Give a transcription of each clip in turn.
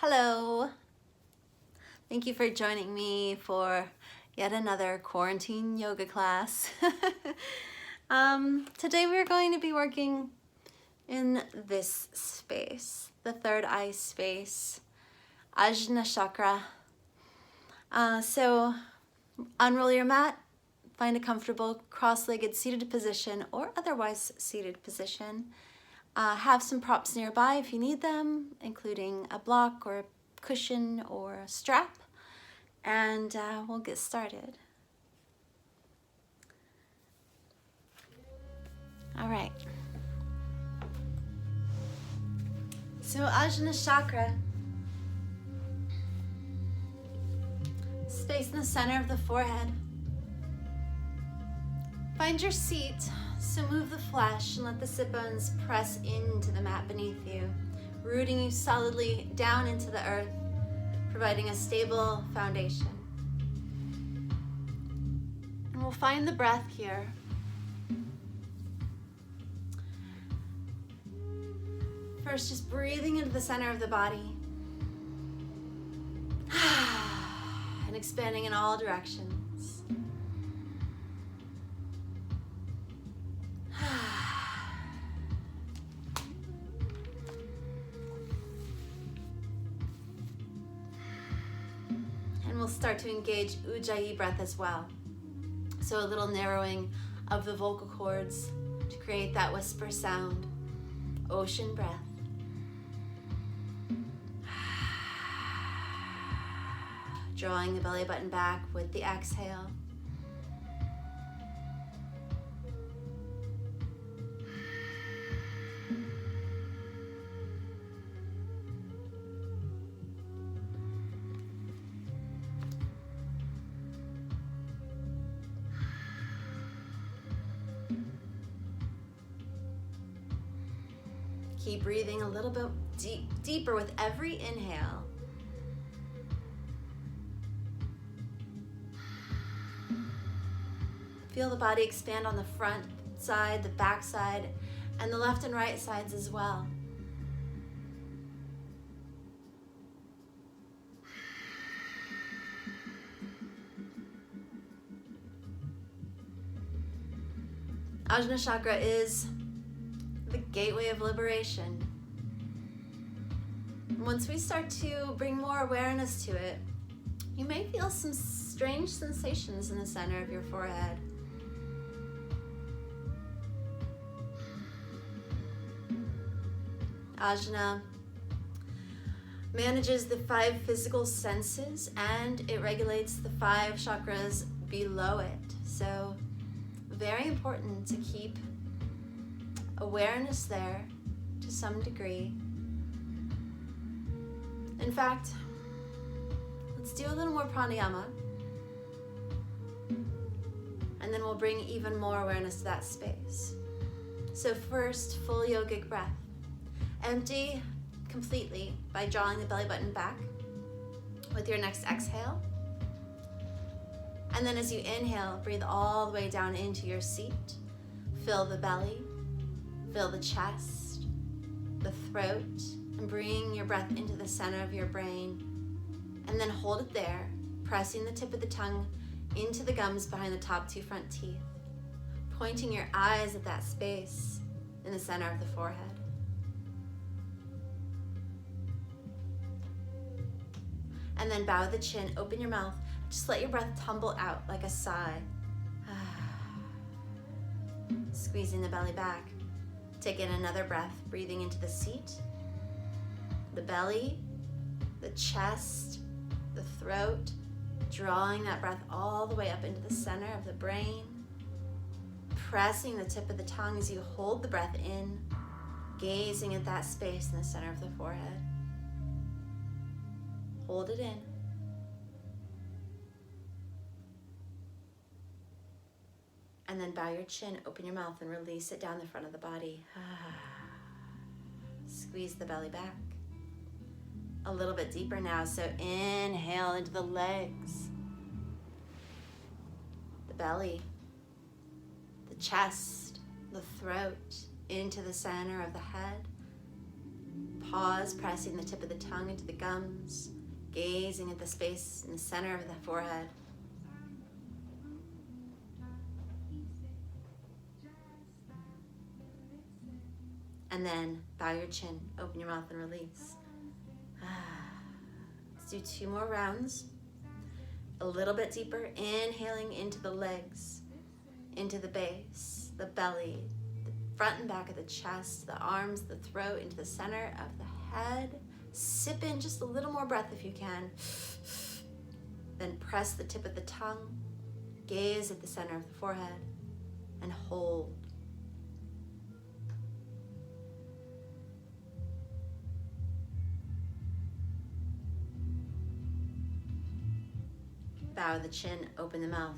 Hello. Thank you for joining me for yet another quarantine yoga class. Today we're going to be working in this space, the third eye space, Ajna chakra. So unroll your mat, find a comfortable cross-legged seated position or otherwise seated position. Have some props nearby if you need them, including a block or a cushion or a strap, and we'll get started. All right. So Ajna chakra, space in the center of the forehead. Find your seat, so move the flesh and let the sit bones press into the mat beneath you, rooting you solidly down into the earth, providing a stable foundation. And we'll find the breath here. First, just breathing into the center of the body and expanding in all directions. And we'll start to engage Ujjayi breath as well. So a little narrowing of the vocal cords to create that whisper sound. Ocean breath. Drawing the belly button back with the exhale. Keep breathing a little bit deeper with every inhale. Feel the body expand on the front side, the back side, and the left and right sides as well. Ajna chakra is the gateway of liberation. Once we start to bring more awareness to it, you may feel some strange sensations in the center of your forehead. Ajna manages the 5 physical senses and it regulates the 5 chakras below it. So very important to keep awareness there to some degree. In fact, let's do a little more pranayama, and then we'll bring even more awareness to that space. So first, full yogic breath. Empty completely by drawing the belly button back with your next exhale. And then as you inhale, breathe all the way down into your seat. Fill the belly, fill the chest, the throat, and bring your breath into the center of your brain. And then hold it there, pressing the tip of the tongue into the gums behind the top 2 front teeth, pointing your eyes at that space in the center of the forehead. And then bow the chin, open your mouth, just let your breath tumble out like a sigh. Squeezing the belly back. Take in another breath, breathing into the seat, the belly, the chest, the throat, drawing that breath all the way up into the center of the brain, pressing the tip of the tongue as you hold the breath in, gazing at that space in the center of the forehead. Hold it in. And then bow your chin, open your mouth, and release it down the front of the body. Squeeze the belly back. A little bit deeper now, so inhale into the legs, the belly, the chest, the throat, into the center of the head. pause, pressing the tip of the tongue into the gums, gazing at the space in the center of the forehead. And then bow your chin, open your mouth and release. Let's do 2 more rounds. A little bit deeper, inhaling into the legs, into the base, the belly, the front and back of the chest, the arms, the throat, into the center of the head. Sip in just a little more breath if you can. Then press the tip of the tongue, gaze at the center of the forehead, and hold. Bow the chin, open the mouth,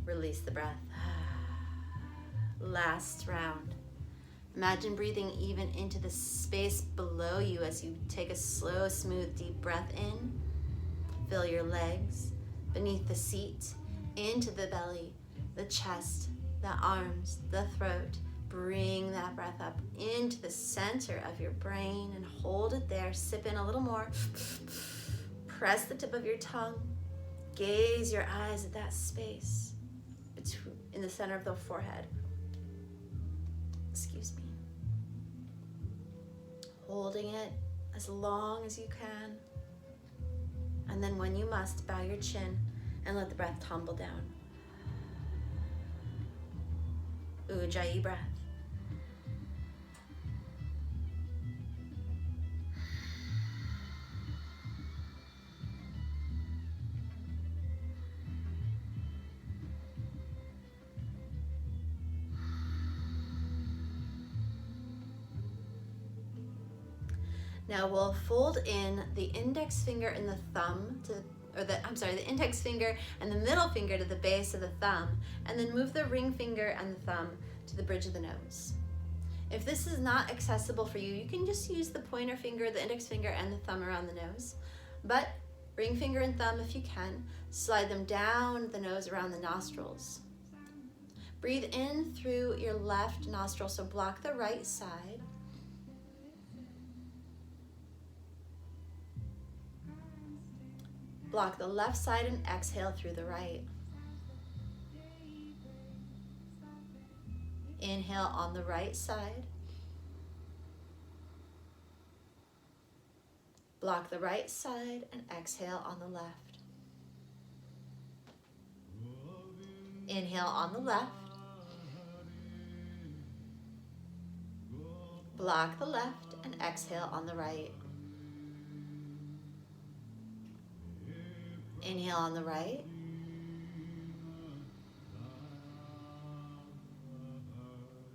release the breath. Last round. Imagine breathing even into the space below you as you take a slow, smooth, deep breath in. Feel your legs beneath the seat, into the belly, the chest, the arms, the throat. Bring that breath up into the center of your brain and hold it there. Sip in a little more. Press the tip of your tongue. Gaze your eyes at that space in the center of the forehead. Excuse me. Holding it as long as you can. And then when you must, bow your chin and let the breath tumble down. Ujjayi breath. Now we'll fold in the index finger and the thumb the index finger and the middle finger to the base of the thumb, and then move the ring finger and the thumb to the bridge of the nose. If this is not accessible for you, you can just use the pointer finger, the index finger, and the thumb around the nose. But ring finger and thumb, if you can, slide them down the nose around the nostrils. Breathe in through your left nostril, so block the right side. Block the left side and exhale through the right. Inhale on the right side. Block the right side and exhale on the left. Inhale on the left. Block the left and exhale on the right. Inhale on the right.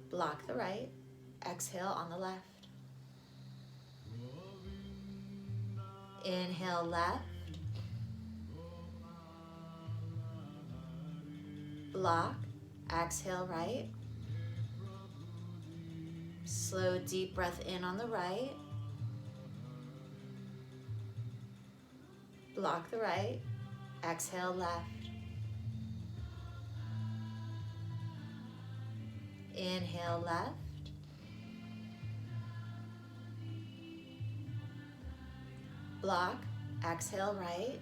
Block the right. Exhale on the left. Inhale left. Block. Exhale right. Slow, deep breath in on the right. Block the right. Exhale left. Inhale left. Block. Exhale right.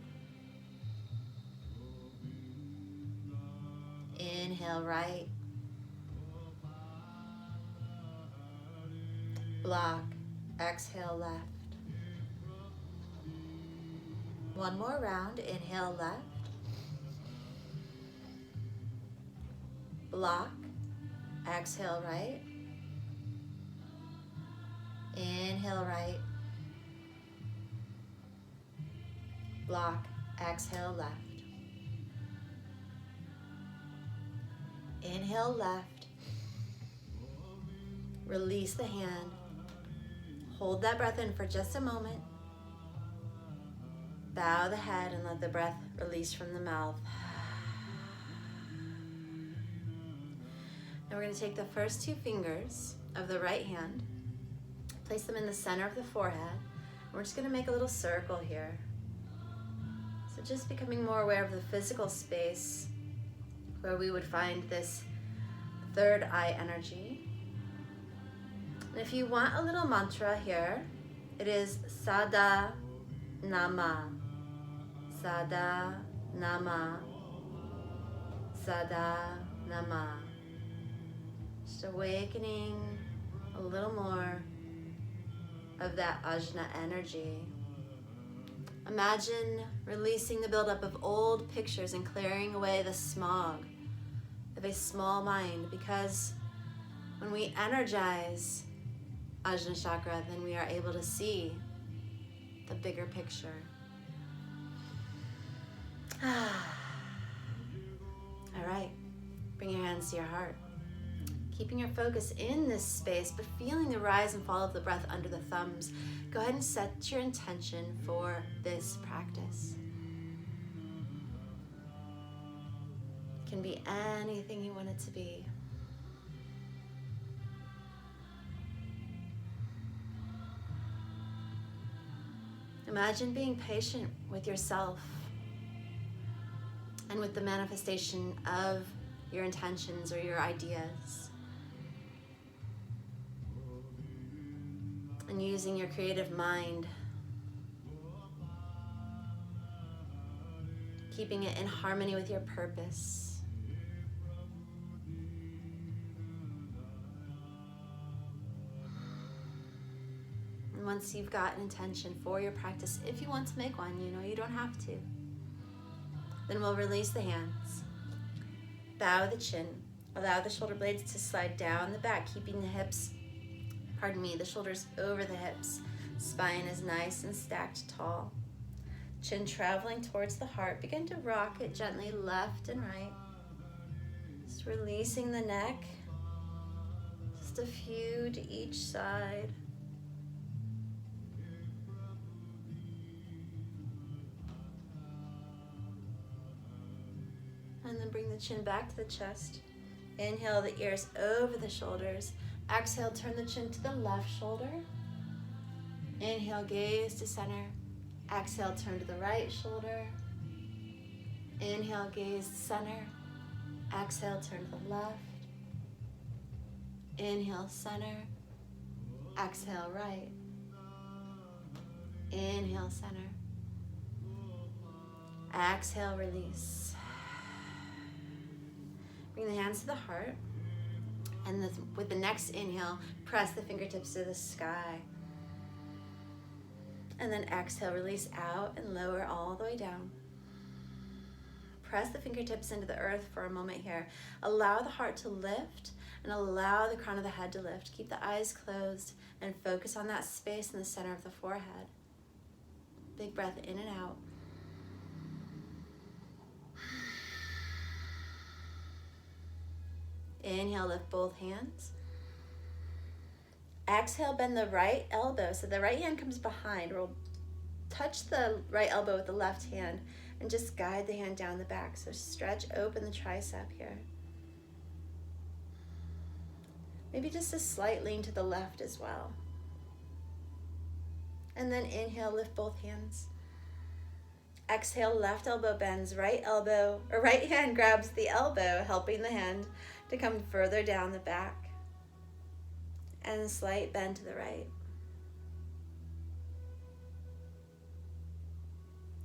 Inhale right. Block. Exhale left. One more round. Inhale left. Block. Exhale right. Inhale right. Block. Exhale left. Inhale left. Release the hand. Hold that breath in for just a moment. Bow the head and let the breath release from the mouth. Now we're going to take the first 2 fingers of the right hand, place them in the center of the forehead, and we're just going to make a little circle here. So just becoming more aware of the physical space where we would find this third eye energy. And if you want a little mantra here, It is Sada Nama. Sada Nama. Sada Nama. Just awakening a little more of that Ajna energy. Imagine releasing the buildup of old pictures and clearing away the smog of a small mind, because when we energize Ajna chakra, then we are able to see the bigger picture. All right, bring your hands to your heart. Keeping your focus in this space, but feeling the rise and fall of the breath under the thumbs. Go ahead and set your intention for this practice. It can be anything you want it to be. Imagine being patient with yourself and with the manifestation of your intentions or your ideas. And using your creative mind, keeping it in harmony with your purpose. And once you've got an intention for your practice, if you want to make one, you don't have to. Then we'll release the hands. Bow the chin. Allow the shoulder blades to slide down the back, keeping the shoulders over the hips. Spine is nice and stacked tall. Chin traveling towards the heart. Begin to rock it gently left and right. Just releasing the neck. Just a few to each side. And then bring the chin back to the chest. Inhale the ears over the shoulders. Exhale, turn the chin to the left shoulder. Inhale, gaze to center. Exhale, turn to the right shoulder. Inhale, gaze to center. Exhale, turn to the left. Inhale, center. Exhale, right. Inhale, center. Exhale, release. Bring the hands to the heart. And with the next inhale, press the fingertips to the sky. And then exhale, release out and lower all the way down. Press the fingertips into the earth for a moment here. Allow the heart to lift and allow the crown of the head to lift. Keep the eyes closed and focus on that space in the center of the forehead. Big breath in and out. Inhale, lift both hands. Exhale, bend the right elbow. So the right hand comes behind. We'll touch the right elbow with the left hand and just guide the hand down the back. So stretch open the tricep here. Maybe just a slight lean to the left as well. And then inhale, lift both hands. Exhale, left elbow bends, right hand grabs the elbow, helping the hand to come further down the back. And a slight bend to the right.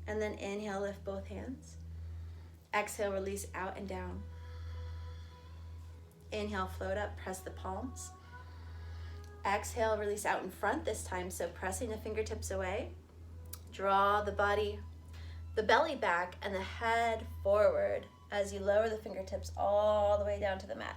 And then inhale, lift both hands. Exhale, release out and down. Inhale, float up, press the palms. Exhale, release out in front this time, so pressing the fingertips away. Draw the belly back and the head forward as you lower the fingertips all the way down to the mat.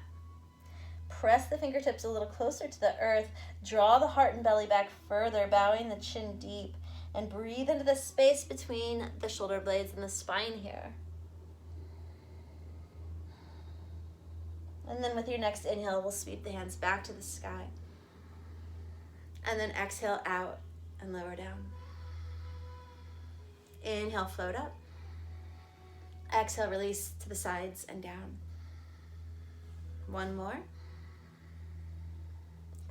Press the fingertips a little closer to the earth. Draw the heart and belly back further, bowing the chin deep, and breathe into the space between the shoulder blades and the spine here. And then with your next inhale, we'll sweep the hands back to the sky. And then exhale out and lower down. Inhale, float up. Exhale, release to the sides and down. One more.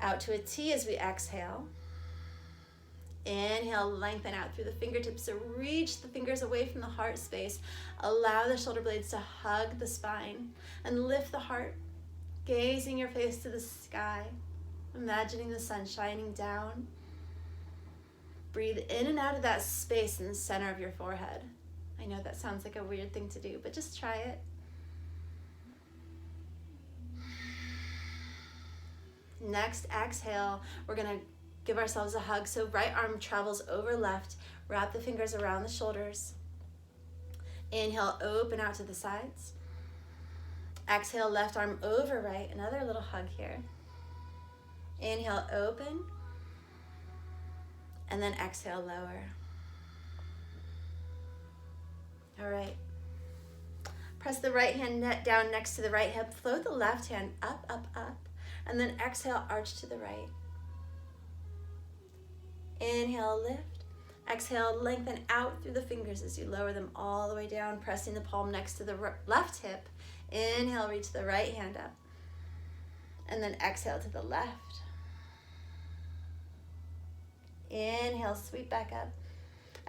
Out to a T as we exhale. Inhale, lengthen out through the fingertips. So reach the fingers away from the heart space. Allow the shoulder blades to hug the spine and lift the heart, gazing your face to the sky, imagining the sun shining down. Breathe in and out of that space in the center of your forehead. I know that sounds like a weird thing to do, but just try it. Next, exhale. We're gonna give ourselves a hug. So right arm travels over left. Wrap the fingers around the shoulders. Inhale, open out to the sides. Exhale, left arm over right. Another little hug here. Inhale, open. And then exhale, lower. All right. Press the right hand down next to the right hip. Float the left hand up, up, up. And then exhale, arch to the right. Inhale, lift. Exhale, lengthen out through the fingers as you lower them all the way down, pressing the palm next to the left hip. Inhale, reach the right hand up. And then exhale to the left. Inhale, sweep back up.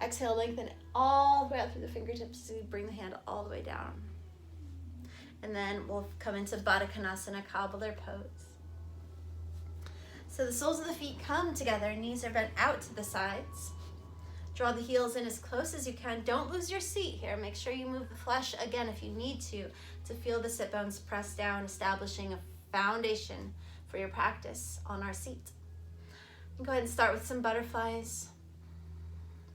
Exhale, lengthen all the way out through the fingertips as you bring the hand all the way down. And then we'll come into Baddha Konasana, cobbler pose. So the soles of the feet come together, knees are bent out to the sides. Draw the heels in as close as you can. Don't lose your seat here. Make sure you move the flesh again if you need to feel the sit bones press down, establishing a foundation for your practice on our seat. Go ahead and start with some butterflies.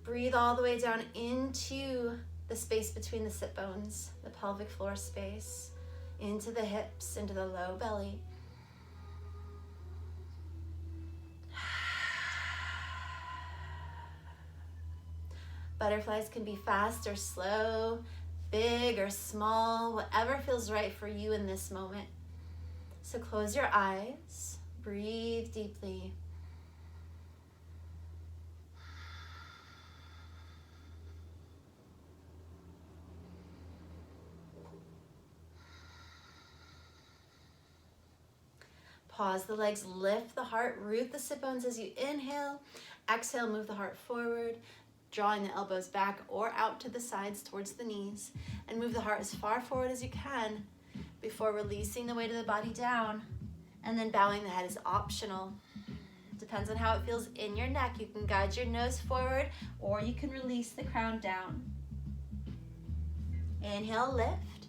Breathe all the way down into the space between the sit bones, the pelvic floor space, into the hips, into the low belly. Butterflies can be fast or slow, big or small, whatever feels right for you in this moment. So close your eyes, breathe deeply. Pause the legs, lift the heart, root the sit bones as you inhale. Exhale, move the heart forward, drawing the elbows back or out to the sides towards the knees, and move the heart as far forward as you can before releasing the weight of the body down, and then bowing the head is optional. Depends on how it feels in your neck. You can guide your nose forward or you can release the crown down. Inhale, lift.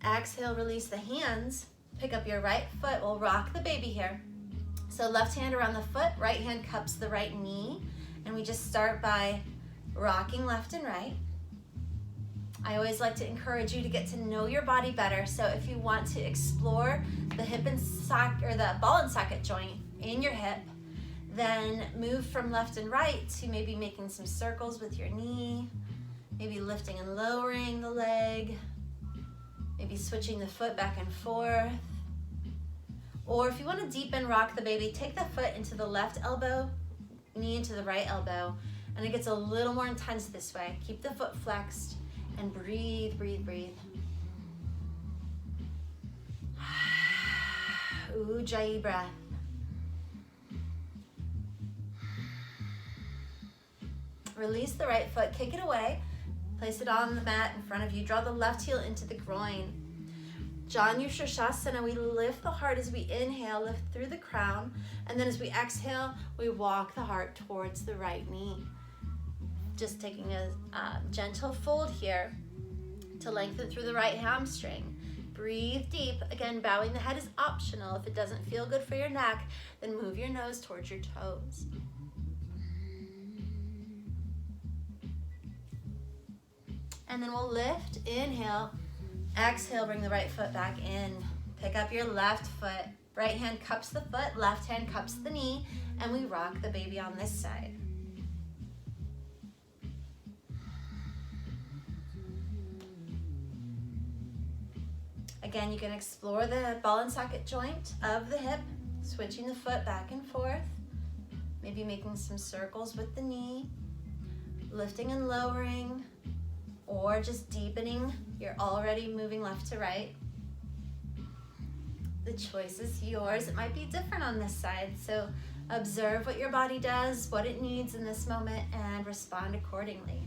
Exhale, release the hands. Pick up your right foot. We'll rock the baby here. So left hand around the foot, right hand cups the right knee. And we just start by rocking left and right. I always like to encourage you to get to know your body better. So if you want to explore the hip and socket or the ball and socket joint in your hip, then move from left and right to maybe making some circles with your knee, maybe lifting and lowering the leg, maybe switching the foot back and forth. Or if you want to deepen rock the baby, take the foot into the left elbow, knee into the right elbow, and it gets a little more intense this way. Keep the foot flexed and breathe, breathe, breathe. Ujjayi breath. Release the right foot, kick it away, place it on the mat in front of you. Draw the left heel into the groin. Janu Shirshasana, we lift the heart as we inhale, lift through the crown, and then as we exhale, we walk the heart towards the right knee. Just taking a gentle fold here to lengthen through the right hamstring. Breathe deep. Again, bowing the head is optional. If it doesn't feel good for your neck, then move your nose towards your toes. And then we'll lift, inhale, exhale, bring the right foot back in. Pick up your left foot. Right hand cups the foot, left hand cups the knee, and we rock the baby on this side. Again, you can explore the ball and socket joint of the hip, switching the foot back and forth, maybe making some circles with the knee, lifting and lowering, or just deepening. You're already moving left to right. The choice is yours. It might be different on this side, so observe what your body does, what it needs in this moment, and respond accordingly.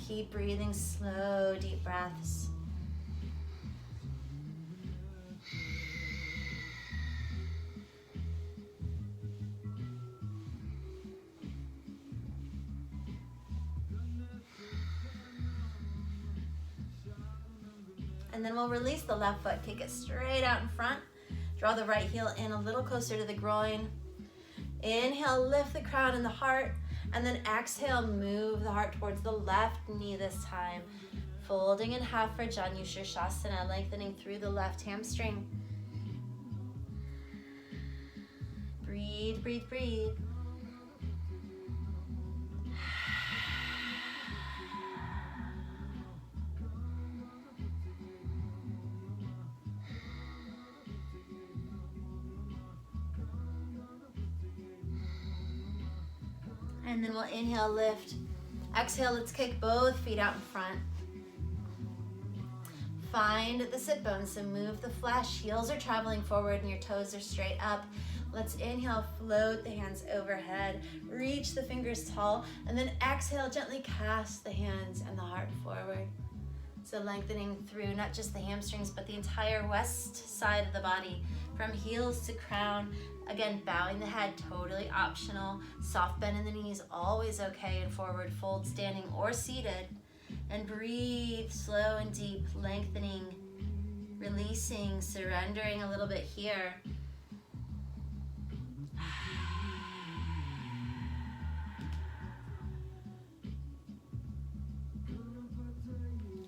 Keep breathing slow, deep breaths. And then we'll release the left foot, kick it straight out in front. Draw the right heel in a little closer to the groin. Inhale, lift the crown and the heart. And then exhale, move the heart towards the left knee this time. Folding in half for Janu Shirshasana, lengthening through the left hamstring. Breathe, breathe, breathe. And then we'll inhale, lift. Exhale, let's kick both feet out in front. Find the sit bones, so move the flesh. Heels are traveling forward and your toes are straight up. Let's inhale, float the hands overhead. Reach the fingers tall, and then exhale, gently cast the hands and the heart forward. So lengthening through not just the hamstrings, but the entire west side of the body, from heels to crown. Again, bowing the head, totally optional. Soft bend in the knees, always okay, and forward fold, standing or seated. And breathe slow and deep, lengthening, releasing, surrendering a little bit here.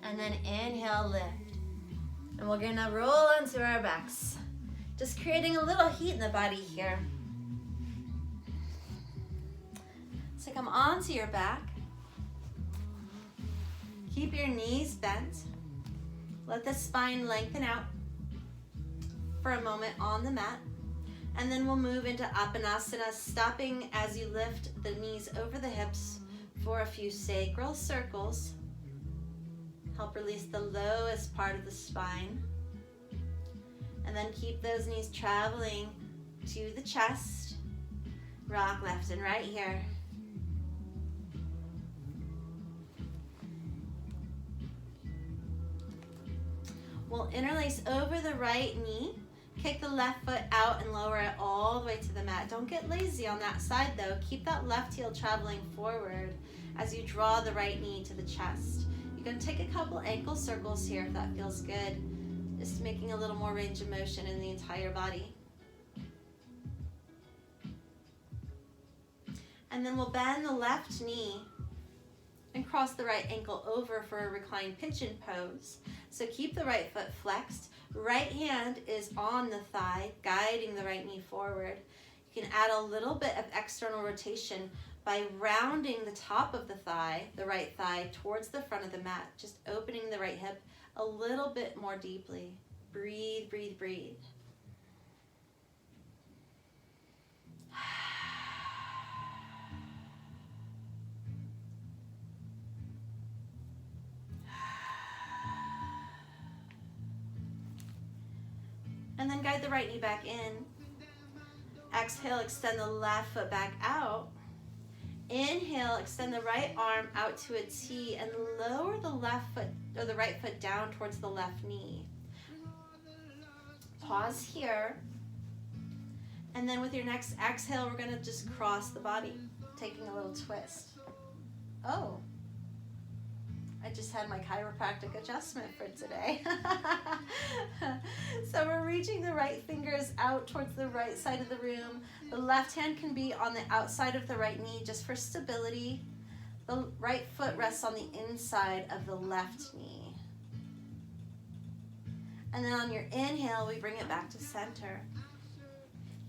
And then inhale, lift. And we're gonna roll onto our backs. Just creating a little heat in the body here. So come onto your back. Keep your knees bent. Let the spine lengthen out for a moment on the mat. And then we'll move into Apanasana, stopping as you lift the knees over the hips for a few sacral circles. Help release the lowest part of the spine. And then keep those knees traveling to the chest. Rock left and right here. We'll interlace over the right knee. Kick the left foot out and lower it all the way to the mat. Don't get lazy on that side though. Keep that left heel traveling forward as you draw the right knee to the chest. You can take a couple ankle circles here if that feels good. Just making a little more range of motion in the entire body. And then we'll bend the left knee and cross the right ankle over for a reclined pigeon pose. So keep the right foot flexed. Right hand is on the thigh, guiding the right knee forward. You can add a little bit of external rotation by rounding the top of the thigh, the right thigh, towards the front of the mat, just opening the right hip a little bit more deeply. Breathe, breathe, breathe. And then guide the right knee back in. Exhale, extend the left foot back out. Inhale, extend the right arm out to a T and lower the left foot or the right foot down towards the left knee. Pause here. And then with your next exhale, we're gonna just cross the body, taking a little twist. Oh, I just had my chiropractic adjustment for today. So we're reaching the right fingers out towards the right side of the room. The left hand can be on the outside of the right knee just for stability. The right foot rests on the inside of the left knee. And then on your inhale, we bring it back to center.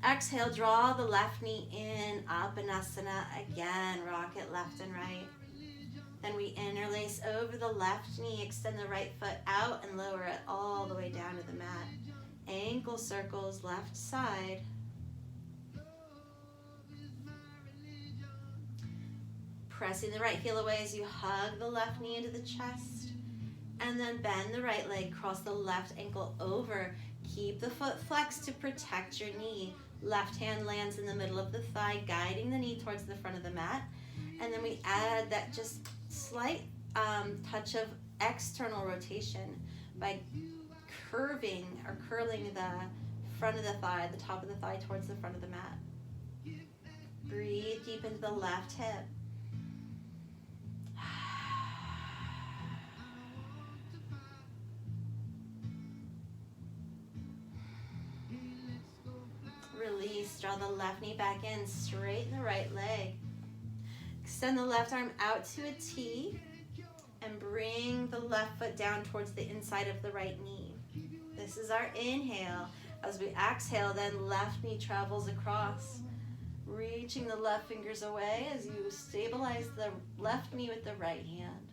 Exhale, draw the left knee in, Apanasana. Again, rock it left and right. Then we interlace over the left knee, extend the right foot out and lower it all the way down to the mat. Ankle circles, left side. Pressing the right heel away as you hug the left knee into the chest. And then bend the right leg, cross the left ankle over. Keep the foot flexed to protect your knee. Left hand lands in the middle of the thigh, guiding the knee towards the front of the mat. And then we add that just slight touch of external rotation by curving or curling the front of the thigh, the top of the thigh towards the front of the mat. Breathe deep into the left hip. Draw the left knee back in, straighten the right leg. Extend the left arm out to a T and bring the left foot down towards the inside of the right knee. This is our inhale. As we exhale, then left knee travels across, reaching the left fingers away as you stabilize the left knee with the right hand.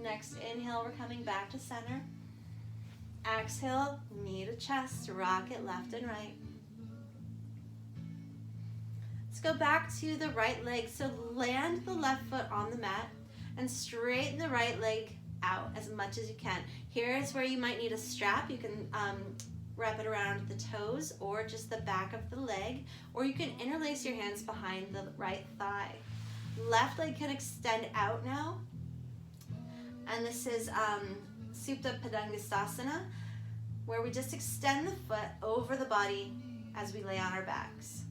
Next inhale, we're coming back to center. Exhale, knee to chest, rock it left and right. Let's go back to the right leg. So land the left foot on the mat and straighten the right leg out as much as you can. Here is where you might need a strap. You can wrap it around the toes or just the back of the leg, or you can interlace your hands behind the right thigh. Left leg can extend out now. And this is Supta Padangusthasana, where we just extend the foot over the body as we lay on our backs.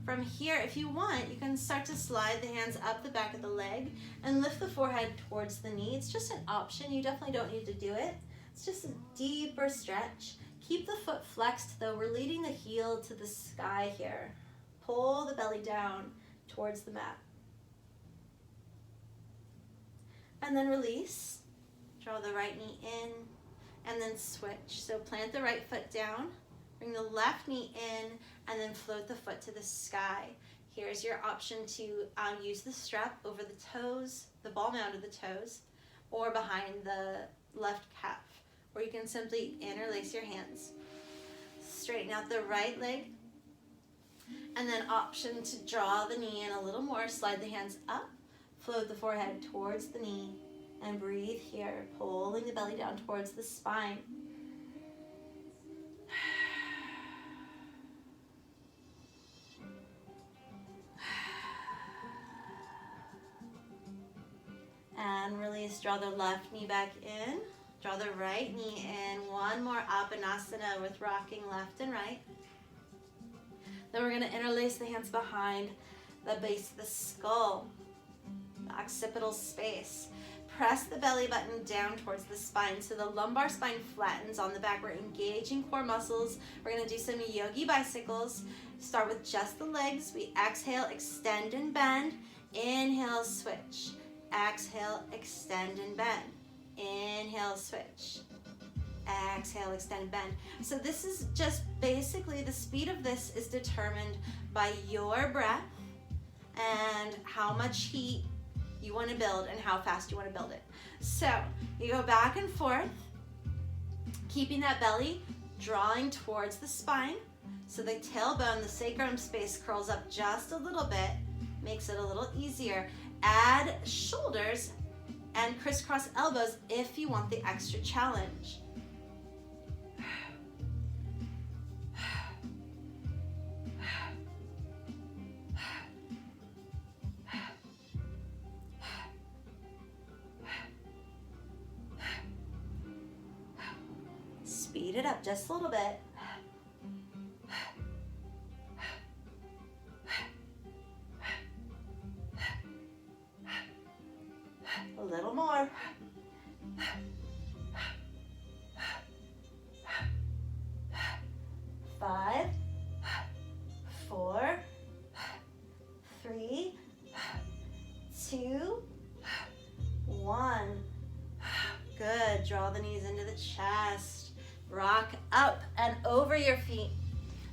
From here, if you want, you can start to slide the hands up the back of the leg and lift the forehead towards the knee. It's just an option. You definitely don't need to do it. It's just a deeper stretch. Keep the foot flexed though. We're leading the heel to the sky here. Pull the belly down towards the mat. And then release. Draw the right knee in and then switch. So plant the right foot down, bring the left knee in, and then float the foot to the sky. Here's your option to use the strap over the toes, the ball mound of the toes, or behind the left calf. Or you can simply interlace your hands. Straighten out the right leg, and then option to draw the knee in a little more, slide the hands up, float the forehead towards the knee, and breathe here, pulling the belly down towards the spine. And release, draw the left knee back in, draw the right knee in. One more Apanasana with rocking left and right. Then we're gonna interlace the hands behind the base of the skull, the occipital space. Press the belly button down towards the spine so the lumbar spine flattens on the back. We're engaging core muscles. We're gonna do some yogi bicycles. Start with just the legs. We exhale, extend and bend. Inhale, switch. Exhale, extend and bend. Inhale, switch. Exhale, extend and bend. So this is just basically, the speed of this is determined by your breath and how much heat you want to build and how fast you want to build it. So you go back and forth, keeping that belly drawing towards the spine. So the tailbone, the sacrum space curls up just a little bit, makes it a little easier. Add shoulders and crisscross elbows if you want the extra challenge. Speed it up just a little bit. A little more. 5, 4, 3, 2, 1. Good. Draw the knees into the chest. Rock up and over your feet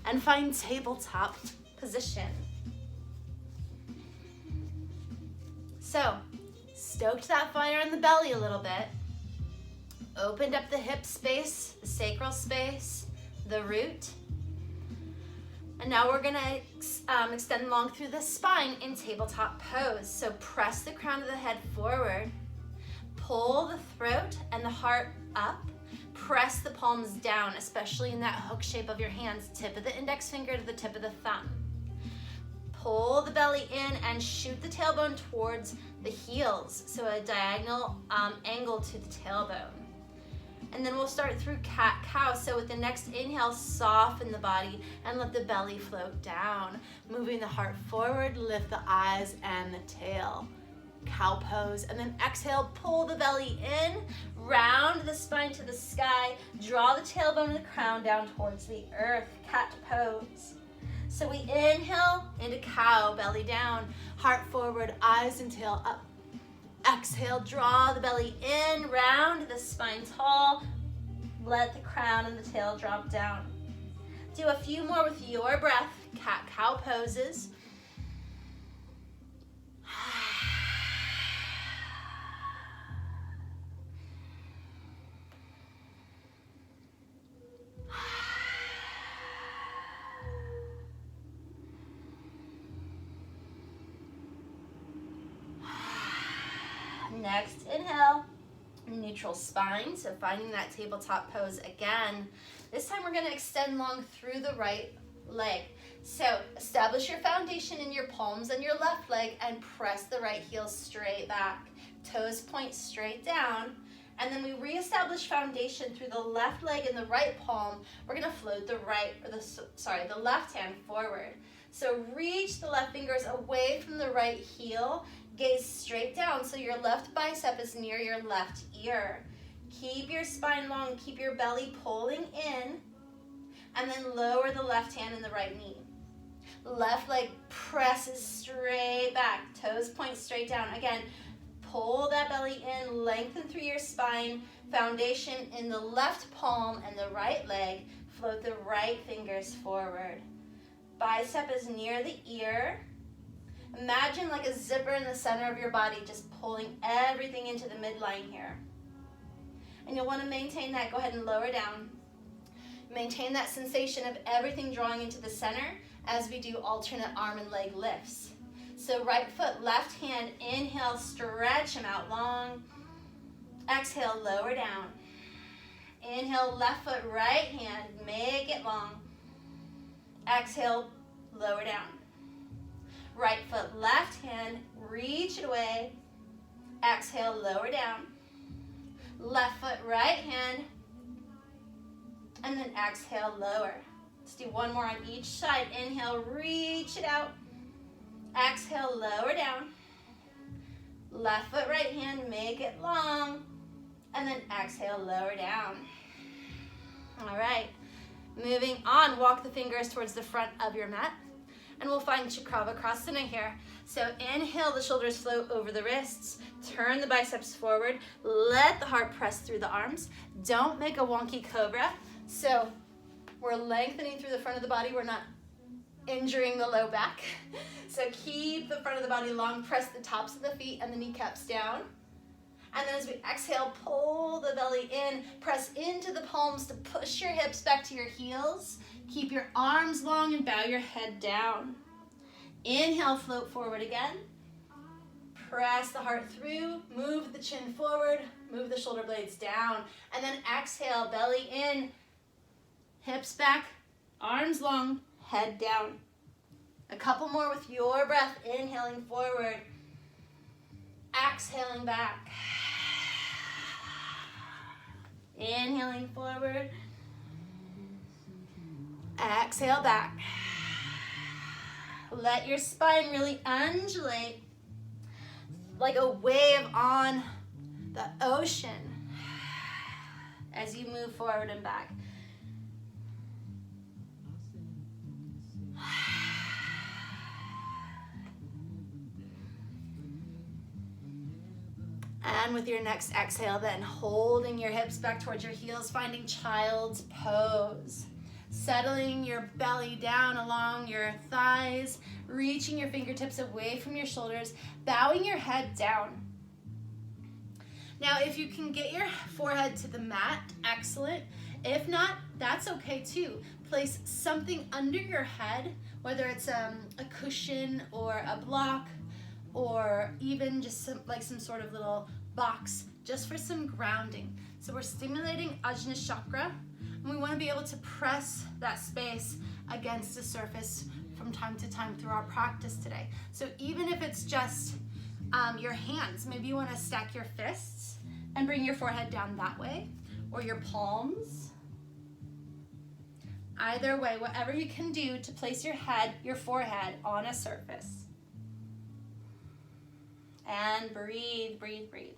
and find tabletop position. So, stoked that fire in the belly a little bit. Opened up the hip space, the sacral space, the root. And now we're gonna extend long through the spine in tabletop pose. So press the crown of the head forward. Pull the throat and the heart up. Press the palms down, especially in that hook shape of your hands, tip of the index finger to the tip of the thumb. Pull the belly in and shoot the tailbone towards the heels, so a diagonal angle to the tailbone. And then we'll start through cat-cow. So with the next inhale, soften the body and let the belly float down. Moving the heart forward, lift the eyes and the tail. cow pose. And then exhale, pull the belly in, round the spine to the sky, draw the tailbone of the crown down towards the earth, cat pose. So we inhale into cow, belly down, heart forward, eyes and tail up. Exhale, draw the belly in, round the spine tall, let the crown and the tail drop down. Do a few more with your breath, cat-cow poses. Next, inhale, neutral spine, so finding that tabletop pose again. This time we're going to extend long through the right leg. So establish your foundation in your palms and your left leg and press the right heel straight back. Toes point straight down. And then we reestablish foundation through the left leg and the right palm. We're going to float the left hand forward. So reach the left fingers away from the right heel. Gaze straight down so your left bicep is near your left ear. Keep your spine long, keep your belly pulling in, and then lower the left hand and the right knee. Left leg presses straight back, toes point straight down. Again, pull that belly in, lengthen through your spine, foundation in the left palm and the right leg, float the right fingers forward. Bicep is near the ear. Imagine like a zipper in the center of your body, just pulling everything into the midline here. And you'll want to maintain that. Go ahead and lower down. Maintain that sensation of everything drawing into the center as we do alternate arm and leg lifts. So right foot, left hand, inhale, stretch them out long. Exhale, lower down. Inhale, left foot, right hand, make it long. Exhale, lower down. Right foot, left hand, reach it away. Exhale, lower down. Left foot, right hand. And then exhale, lower. Let's do one more on each side. Inhale, reach it out. Exhale, lower down. Left foot, right hand, make it long. And then exhale, lower down. All right. Moving on, walk the fingers towards the front of your mat. And we'll find Chakravakrasana here. So inhale, the shoulders float over the wrists. Turn the biceps forward. Let the heart press through the arms. Don't make a wonky cobra. So we're lengthening through the front of the body. We're not injuring the low back. So keep the front of the body long. Press the tops of the feet and the kneecaps down. And then as we exhale, pull the belly in. Press into the palms to push your hips back to your heels. Keep your arms long and bow your head down. Inhale, float forward again. Press the heart through. Move the chin forward. Move the shoulder blades down. And then exhale, belly in. Hips back. Arms long. Head down. A couple more with your breath. Inhaling forward. Exhaling back. Inhaling forward. Exhale back. Let your spine really undulate like a wave on the ocean as you move forward and back. And with your next exhale, then holding your hips back towards your heels, finding child's pose. Settling your belly down along your thighs, reaching your fingertips away from your shoulders, bowing your head down. Now, if you can get your forehead to the mat, excellent. If not, that's okay too. Place something under your head, whether it's a cushion or a block, or even just some sort of little box, just for some grounding. So we're stimulating Ajna chakra. And we want to be able to press that space against the surface from time to time through our practice today. So even if it's just your hands, maybe you want to stack your fists and bring your forehead down that way, or your palms. Either way, whatever you can do to place your forehead on a surface. And breathe, breathe, breathe.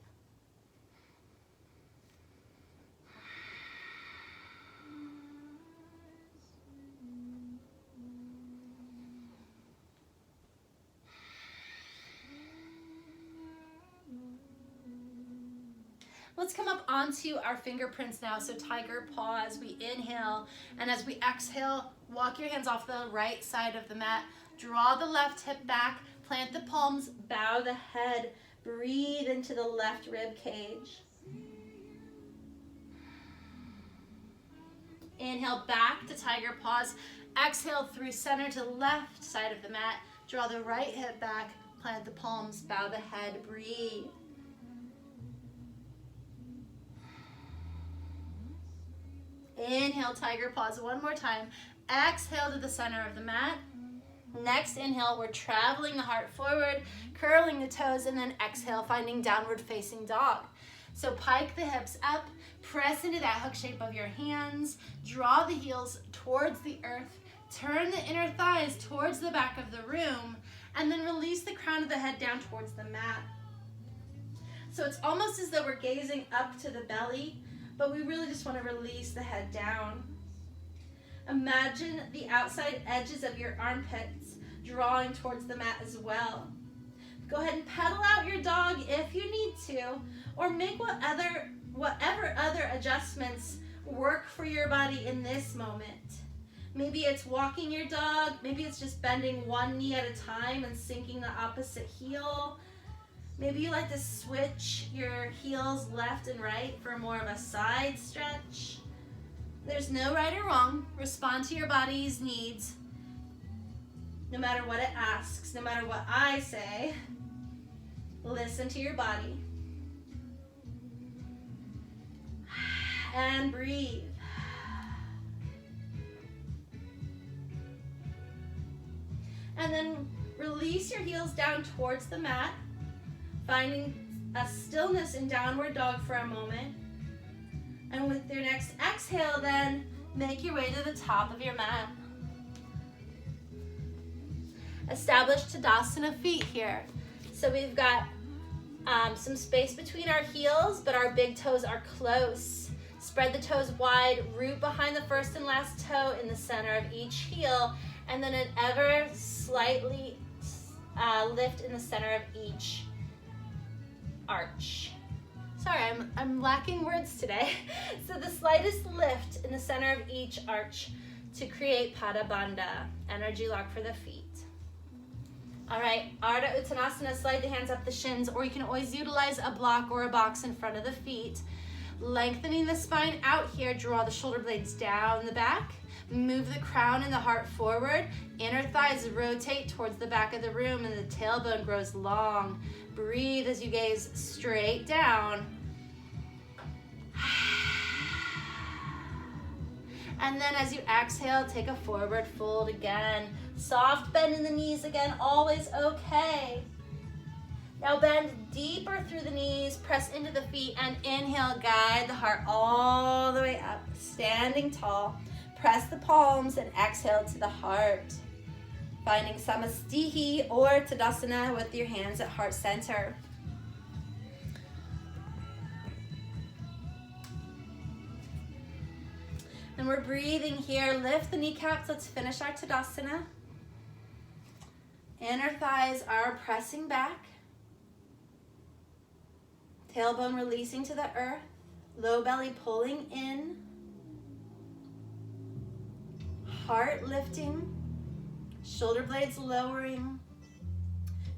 Let's come up onto our fingerprints now. So tiger paw as we inhale, and as we exhale, walk your hands off the right side of the mat. Draw the left hip back, plant the palms, bow the head, breathe into the left rib cage. Inhale back to tiger paws. Exhale through center to the left side of the mat. Draw the right hip back, plant the palms, bow the head, breathe. Inhale, tiger paws one more time. Exhale to the center of the mat. Next inhale, we're traveling the heart forward, curling the toes, and then exhale, finding downward facing dog. So pike the hips up, press into that hook shape of your hands, draw the heels towards the earth, turn the inner thighs towards the back of the room, and then release the crown of the head down towards the mat. So it's almost as though we're gazing up to the belly, but we really just want to release the head down. Imagine the outside edges of your armpits drawing towards the mat as well. Go ahead and pedal out your dog if you need to, or make whatever other adjustments work for your body in this moment. Maybe it's walking your dog, maybe it's just bending one knee at a time and sinking the opposite heel. Maybe you like to switch your heels left and right for more of a side stretch. There's no right or wrong. Respond to your body's needs. No matter what it asks, no matter what I say, listen to your body. And breathe. And then release your heels down towards the mat, finding a stillness in downward dog for a moment. And with your next exhale, then make your way to the top of your mat. Establish Tadasana feet here. So we've got some space between our heels, but our big toes are close. Spread the toes wide, root behind the first and last toe in the center of each heel, and then an ever slightly lift in the center of each arch. Sorry, I'm lacking words today. So the slightest lift in the center of each arch to create Pada Bandha, energy lock for the feet. All right, Ardha Uttanasana, slide the hands up the shins, or you can always utilize a block or a box in front of the feet. Lengthening the spine out here, draw the shoulder blades down the back, move the crown and the heart forward, inner thighs rotate towards the back of the room, and the tailbone grows long. Breathe as you gaze straight down. And then as you exhale, take a forward fold again. Soft bend in the knees again, always okay. Now bend deeper through the knees, press into the feet, and inhale, guide the heart all the way up, standing tall. Press the palms and exhale to the heart. Finding Samastihi or Tadasana with your hands at heart center. And we're breathing here. Lift the kneecaps. Let's finish our Tadasana. Inner thighs are pressing back. Tailbone releasing to the earth. Low belly pulling in. Heart lifting. Shoulder blades lowering.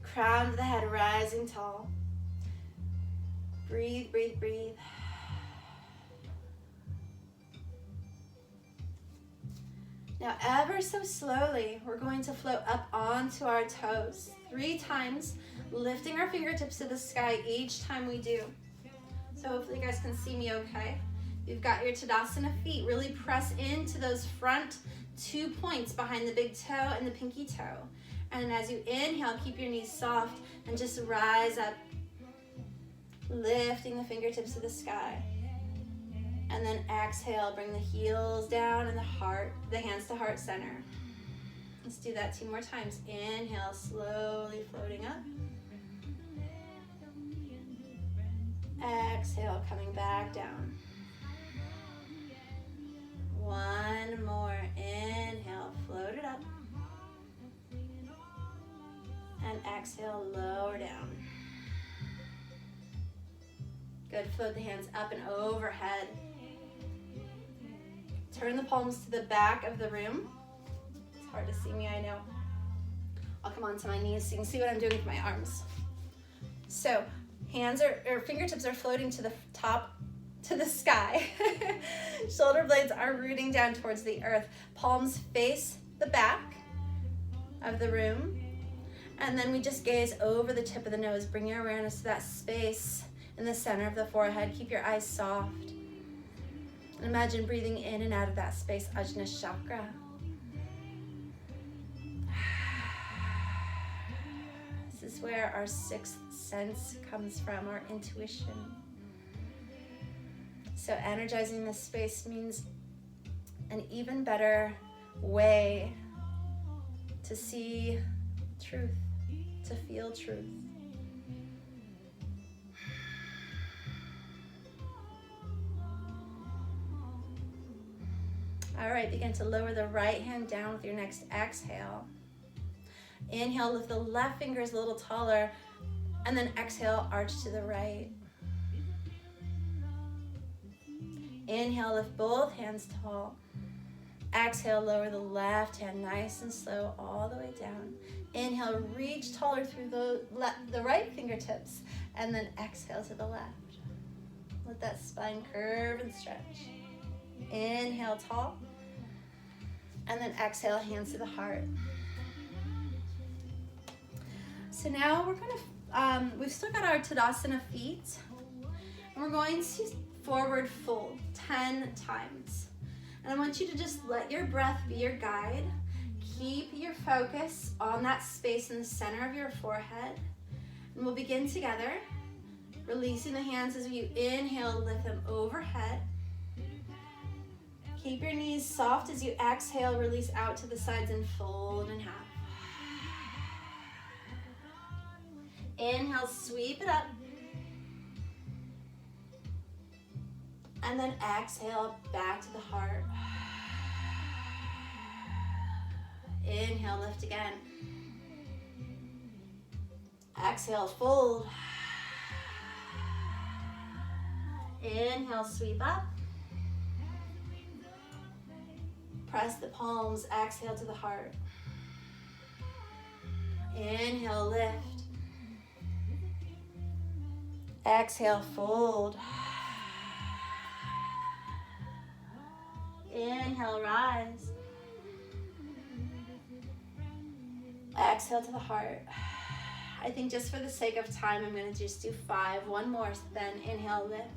Crown of the head rising tall. Breathe, breathe, breathe. Now ever so slowly, we're going to float up onto our toes 3 times, lifting our fingertips to the sky each time we do. So hopefully you guys can see me okay. You've got your Tadasana feet. Really press into those front 2 points behind the big toe and the pinky toe. And as you inhale, keep your knees soft and just rise up, lifting the fingertips to the sky. And then exhale, bring the heels down and the hands to heart center. Let's do that 2 more times. Inhale, slowly floating up. Exhale, coming back down. One more. Inhale, float it up. And exhale, lower down. Good, float the hands up and overhead. Turn the palms to the back of the room. It's hard to see me, I know. I'll come onto my knees so you can see what I'm doing with my arms. So, hands or fingertips are floating to the top, to the sky. Shoulder blades are rooting down towards the earth. Palms face the back of the room. And then we just gaze over the tip of the nose. Bring your awareness to that space in the center of the forehead. Keep your eyes soft. And imagine breathing in and out of that space, Ajna chakra. This is where our sixth sense comes from, our intuition. So energizing this space means an even better way to see truth, to feel truth. All right, begin to lower the right hand down with your next exhale. Inhale, lift the left fingers a little taller, and then exhale, arch to the right. Inhale, lift both hands tall. Exhale, lower the left hand nice and slow all the way down. Inhale, reach taller through the right fingertips, and then exhale to the left. Let that spine curve and stretch. Inhale, tall, and then exhale, hands to the heart. So now we're gonna, we've still got our Tadasana feet, and we're going to forward fold 10 times. And I want you to just let your breath be your guide. Keep your focus on that space in the center of your forehead. And we'll begin together, releasing the hands as you inhale, lift them overhead. Keep your knees soft as you exhale, release out to the sides and fold in half. Inhale, sweep it up. And then exhale, back to the heart. Inhale, lift again. Exhale, fold. Inhale, sweep up. Press the palms, exhale to the heart. Inhale, lift. Exhale, fold. Inhale, rise. Exhale to the heart. I think just for the sake of time, I'm going to just do 5. One more, then inhale, lift.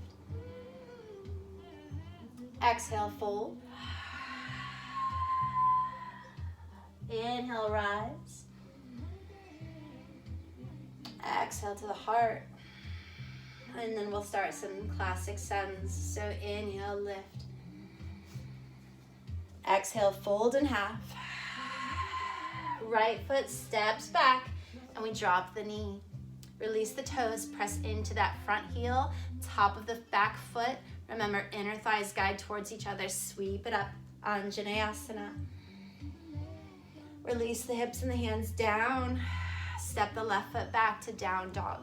Exhale, fold. Inhale, rise. Exhale to the heart. And then we'll start some classic sends. So inhale, lift. Exhale, fold in half. Right foot steps back and we drop the knee. Release the toes, press into that front heel, top of the back foot. Remember, inner thighs guide towards each other. Sweep it up, Anjaneyasana. Release the hips and the hands down. Step the left foot back to down dog.